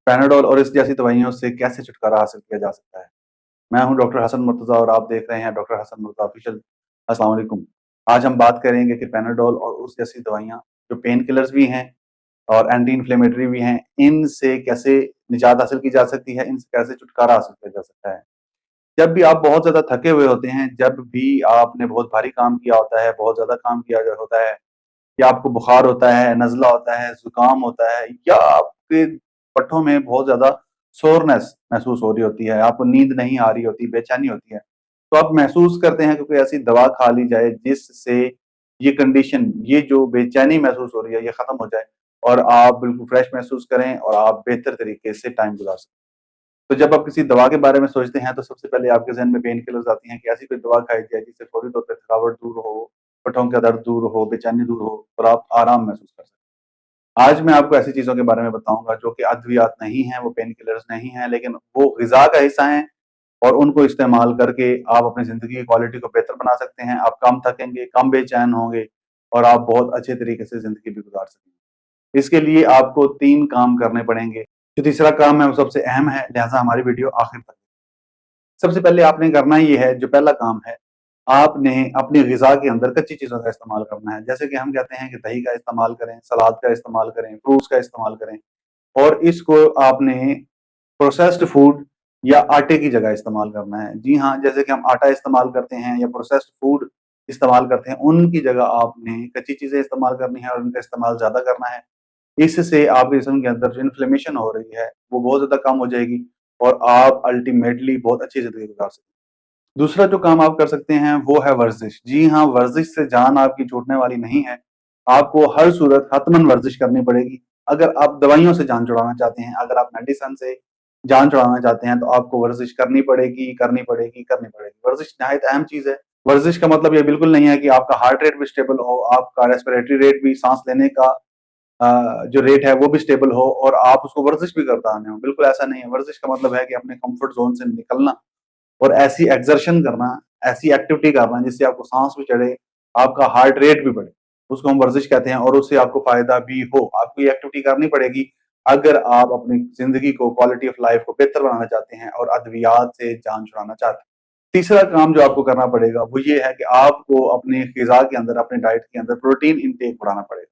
Panadol और इस जैसी दवाइयों से कैसे छुटकारा हासिल किया जा सकता है? मैं हूं डॉक्टर हसन मुर्तज़ा और आप देख रहे हैं डॉक्टर हसन मुर्तज़ा ऑफिशियल। अस्सलाम वालेकुम। आज हम बात करेंगे कि पैनाडोल और उस जैसी दवाइयाँ जो पेन किलर्स भी हैं और एंटी इन्फ्लेमेटरी भी हैं, इनसे कैसे निजात हासिल की जा सकती है, इनसे कैसे छुटकारा हासिल किया जा सकता है। जब भी आप बहुत ज़्यादा थके हुए होते हैं, जब भी आपने बहुत भारी काम किया होता है, बहुत ज़्यादा काम किया होता है, या आपको बुखार होता है, नज़ला होता है, ज़ुकाम होता है, या आपके पट्ठों में बहुत ज़्यादा सोरनेस महसूस हो रही होती है, आपको नींद नहीं आ रही होती, बेचैनी होती है, तो आप महसूस करते हैं कि कोई ऐसी दवा खा ली जाए जिससे ये कंडीशन, ये जो बेचैनी महसूस हो रही है, ये ख़त्म हो जाए और आप बिल्कुल फ्रेश महसूस करें और आप बेहतर तरीके से टाइम गुज़ार सकें। तो जब आप किसी दवा के बारे में सोचते हैं तो सबसे पहले आपके ज़हन में पेन किलर्स आती हैं कि ऐसी कोई दवा खाई जाए जिससे फौरी तौर पे थकावट दूर हो, पट्ठों का दर्द दूर हो, बेचैनी दूर हो और आप आराम महसूस कर सकें। आज मैं आपको ऐसी चीज़ों के बारे में बताऊँगा जो कि अद्वियात नहीं हैं, वो पेन किलर्स नहीं हैं, लेकिन वो ग़िज़ा का हिस्सा हैं और उनको इस्तेमाल करके आप अपनी ज़िंदगी की क्वालिटी को बेहतर बना सकते हैं। आप कम थकेंगे, कम बेचैन होंगे और आप बहुत अच्छे तरीके से ज़िंदगी भी गुज़ार सकेंगे। इसके लिए आपको 3 काम करने पड़ेंगे। जो तीसरा काम है वो सबसे अहम है, लिहाज़ा हमारी वीडियो आखिर तक। सबसे पहले आपने करना ये है, जो पहला काम है, आपने अपनी ग़िज़ा के अंदर कच्ची चीज़ों का इस्तेमाल करना है। जैसे कि हम कहते हैं कि दही का इस्तेमाल करें, सलाद का इस्तेमाल करें, फ्रूट्स का इस्तेमाल करें और इसको आपने प्रोसेस्ड फूड या आटे की जगह इस्तेमाल करना है। जी हाँ, जैसे कि हम आटा इस्तेमाल करते हैं या प्रोसेस्ड फूड इस्तेमाल करते हैं, उनकी जगह आपने कच्ची चीज़ें इस्तेमाल करनी है और उनका इस्तेमाल ज़्यादा करना है। इससे आपके जिस्म के अंदर जो इन्फ्लेमेशन हो रही है, वो बहुत ज़्यादा कम हो जाएगी और आप अल्टीमेटली बहुत अच्छी ज़िंदगी गुज़ार सकेंगे। दूसरा जो काम आप कर सकते हैं वो है वर्जिश। जी हाँ, वर्जिश से जान आपकी छूटने वाली नहीं है। आपको हर सूरत हतमन वर्जिश करनी पड़ेगी। अगर आप दवाइयों से जान छुड़ाना चाहते हैं, अगर आप मेडिसिन से जान छुड़ाना चाहते हैं, तो आपको वर्जिश करनी पड़ेगी, करनी पड़ेगी, करनी पड़ेगी। वर्जिश निहायत अहम चीज़ है। वर्जिश का मतलब ये बिल्कुल नहीं है कि आपका हार्ट रेट भी स्टेबल हो, आपका रेस्पिरेटरी रेट भी, साँस लेने का जो रेट है वो भी स्टेबल हो और आप उसको वर्जिश भी करते आने हो। बिल्कुल ऐसा नहीं है। वर्जिश का मतलब है कि अपने कम्फर्ट ज़ोन से निकलना और ऐसी एक्सर्शन करना, ऐसी एक्टिविटी करना जिससे आपको साँस भी चढ़े, आपका हार्ट रेट भी बढ़े, उसको हम वर्जिश कहते हैं और उससे आपको फ़ायदा भी हो। आपको ये एक्टिविटी करनी पड़ेगी अगर आप अपनी ज़िंदगी को, क्वालिटी ऑफ लाइफ़ को बेहतर बनाना चाहते हैं और अद्वियात से जान छुड़ाना चाहते हैं। तीसरा काम जो आपको करना पड़ेगा वो ये है कि आपको अपनी ग़िज़ा के अंदर, अपने डाइट के अंदर प्रोटीन इनटेक बढ़ाना पड़ेगा।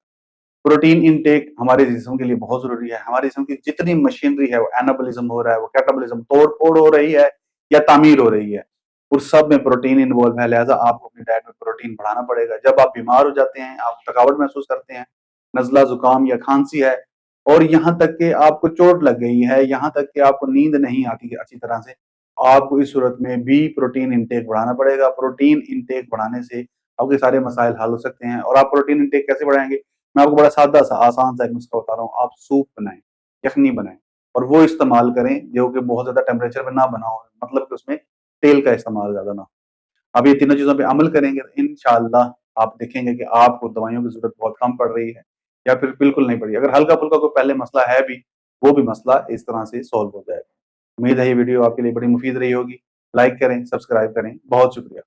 प्रोटीन इनटेक हमारे जिस्म के लिए बहुत ज़रूरी है। हमारे जिस्म की जितनी मशीनरी है, वो एनाबॉलिज़्म हो रहा है, वो कैटाबॉलिज़्म तोड़-फोड़ हो रही है या तामीर हो रही है, उस सब में प्रोटीन इन्वॉल्व है, लिहाज़ा आपको अपनी डाइट में प्रोटीन बढ़ाना पड़ेगा। जब आप बीमार हो जाते हैं, आप थकावट महसूस करते हैं, नज़ला, ज़ुकाम या खाँसी है और यहाँ तक कि आपको चोट लग गई है, यहाँ तक कि आपको नींद नहीं आती है अच्छी तरह से, आपको इस सूरत में भी प्रोटीन इनटेक बढ़ाना पड़ेगा। प्रोटीन इनटेक बढ़ाने से आपके सारे मसाइल हल हो सकते हैं और आप प्रोटीन इनटेक कैसे बढ़ाएँगे? मैं आपको बड़ा सादा-सा, आसान-सा एक नुस्खा बता रहा हूँ। आप सूप बनाएँ, यखनी बनाएँ और वो इस्तेमाल करें जो कि बहुत ज़्यादा टेम्परेचर पे ना बना हो, मतलब कि उसमें तेल का इस्तेमाल ज़्यादा ना हो। आप ये तीनों चीज़ों पे अमल करेंगे तो इंशाअल्लाह आप देखेंगे कि आपको दवाइयों की ज़रूरत बहुत कम पड़ रही है या फिर बिल्कुल नहीं पड़ी। अगर हल्का-फुल्का कोई पहले मसला है भी, वो भी मसला इस तरह से सॉल्व हो जाएगा। उम्मीद है ये वीडियो आपके लिए बड़ी मुफ़ीद रही होगी। लाइक करें, सब्सक्राइब करें। बहुत शुक्रिया।